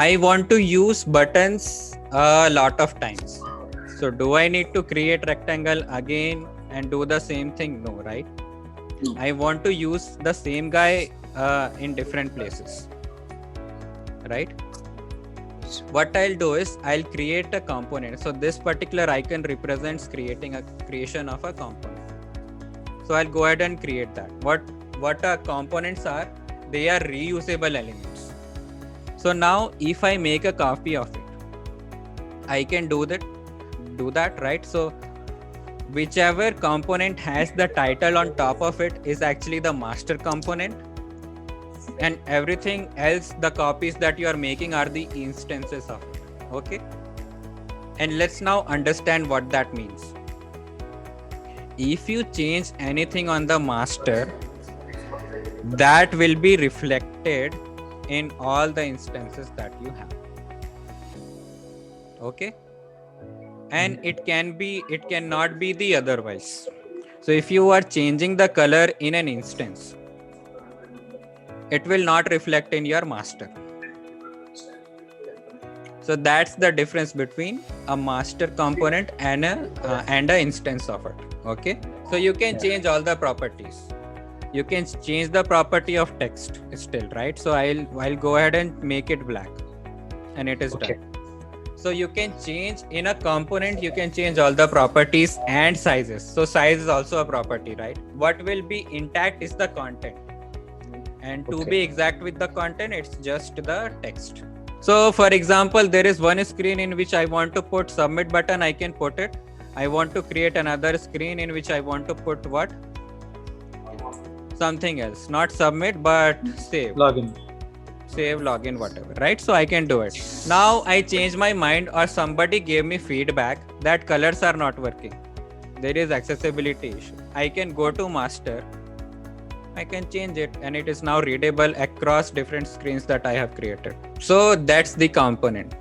I want to use buttons a lot of times. So do I need to create rectangle again and do the same thing? No, right? No. I want to use the same guy in different places, right? What I'll do is I'll create a component. So this particular icon represents creation of a component. So I'll go ahead and create that. What our components are, they are reusable elements. So now if I make a copy of it, I can do that, right? So whichever component has the title on top of it is actually the master component, and everything else, the copies that you are making, are the instances of it. Okay, and let's now understand what that means. If you change anything on the master, that will be reflected in all the instances that you have. Okay, and it cannot be the otherwise. So if you are changing the color in an instance, it will not reflect in your master. So that's the difference between a master component and a instance of it. Okay, so you can change all the properties. You can change the property of text still, right? So I'll go ahead and make it black, and it is done. So you can change in a component, you can change all the properties and sizes. So size is also a property, right? What will be intact is the content. And to be exact with the content, it's just the text. So for example, there is one screen in which I want to put submit button, I can put it. I want to create another screen in which I want to put what? Something else, not submit, but save. Save, login, whatever, right? So I can do it. Now I change my mind, or somebody gave me feedback that colors are not working. There is accessibility issue. I can go to master. I can change it, and it is now readable across different screens that I have created. So that's the component.